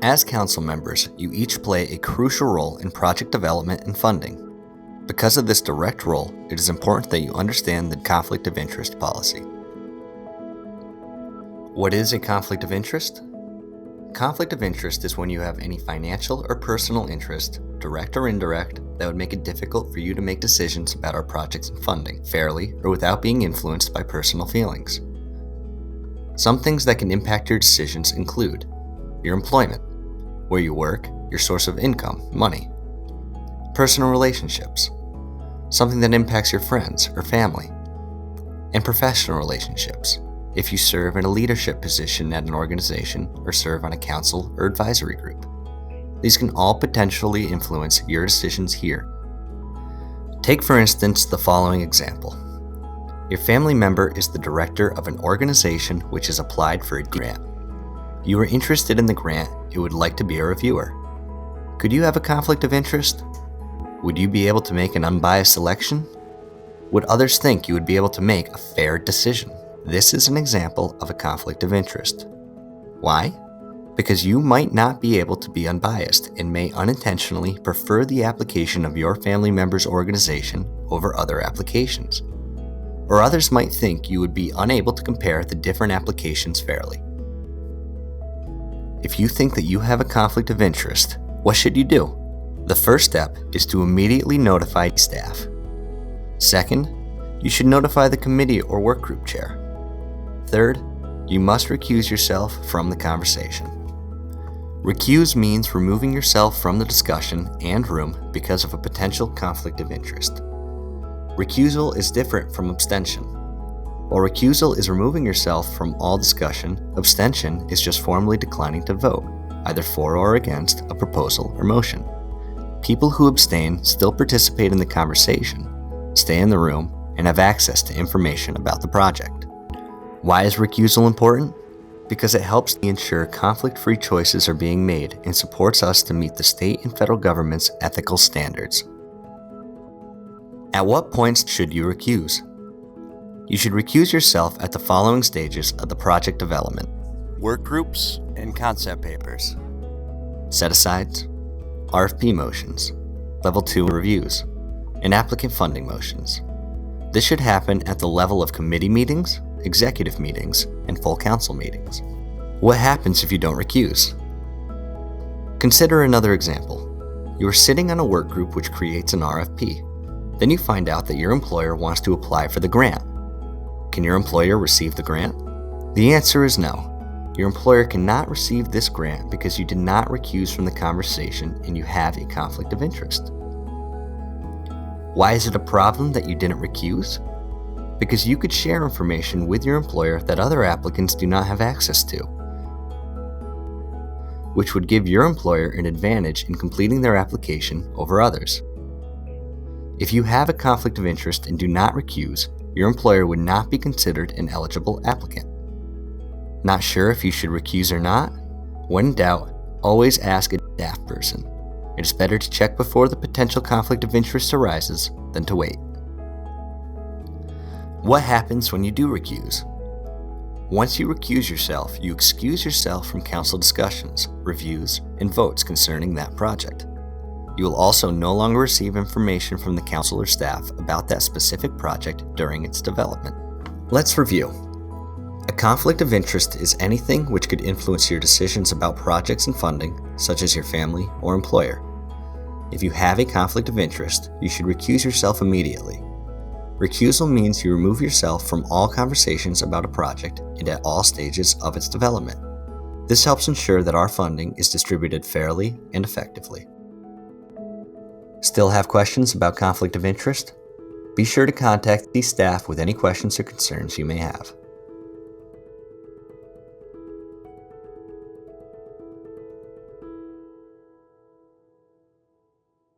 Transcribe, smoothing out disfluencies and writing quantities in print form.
As council members, you each play a crucial role in project development and funding. Because of this direct role, it is important that you understand the conflict of interest policy. What is a conflict of interest? Conflict of interest is when you have any financial or personal interest, direct or indirect, that would make it difficult for you to make decisions about our projects and funding fairly or without being influenced by personal feelings. Some things that can impact your decisions include your employment, where you work, your source of income, money. Personal relationships, something that impacts your friends or family. And professional relationships, if you serve in a leadership position at an organization or serve on a council or advisory group. These can all potentially influence your decisions here. Take, for instance, the following example. Your family member is the director of an organization which has applied for a grant. You are interested in the grant and would like to be a reviewer. Could you have a conflict of interest? Would you be able to make an unbiased selection? Would others think you would be able to make a fair decision? This is an example of a conflict of interest. Why? Because you might not be able to be unbiased and may unintentionally prefer the application of your family member's organization over other applications. Or others might think you would be unable to compare the different applications fairly. If you think that you have a conflict of interest, what should you do? The first step is to immediately notify staff. Second, you should notify the committee or work group chair. Third, you must recuse yourself from the conversation. Recuse means removing yourself from the discussion and room because of a potential conflict of interest. Recusal is different from abstention. While recusal is removing yourself from all discussion, abstention is just formally declining to vote, either for or against a proposal or motion. People who abstain still participate in the conversation, stay in the room, and have access to information about the project. Why is recusal important? Because it helps ensure conflict-free choices are being made and supports us to meet the state and federal government's ethical standards. At what points should you recuse? You should recuse yourself at the following stages of the project development: work groups and concept papers, set-asides, RFP motions, Level 2 reviews, and applicant funding motions. This should happen at the level of committee meetings, executive meetings, and full council meetings. What happens if you don't recuse? Consider another example. You are sitting on a work group which creates an RFP. Then you find out that your employer wants to apply for the grant. Can your employer receive the grant? The answer is no. Your employer cannot receive this grant because you did not recuse from the conversation and you have a conflict of interest. Why is it a problem that you didn't recuse? Because you could share information with your employer that other applicants do not have access to, which would give your employer an advantage in completing their application over others. If you have a conflict of interest and do not recuse, your employer would not be considered an eligible applicant. Not sure if you should recuse or not? When in doubt, always ask a staff person. It is better to check before the potential conflict of interest arises than to wait. What happens when you do recuse? Once you recuse yourself, you excuse yourself from council discussions, reviews, and votes concerning that project. You will also no longer receive information from the council or staff about that specific project during its development. Let's review. A conflict of interest is anything which could influence your decisions about projects and funding, such as your family or employer. If you have a conflict of interest, you should recuse yourself immediately. Recusal means you remove yourself from all conversations about a project and at all stages of its development. This helps ensure that our funding is distributed fairly and effectively. Still have questions about conflict of interest? Be sure to contact the staff with any questions or concerns you may have.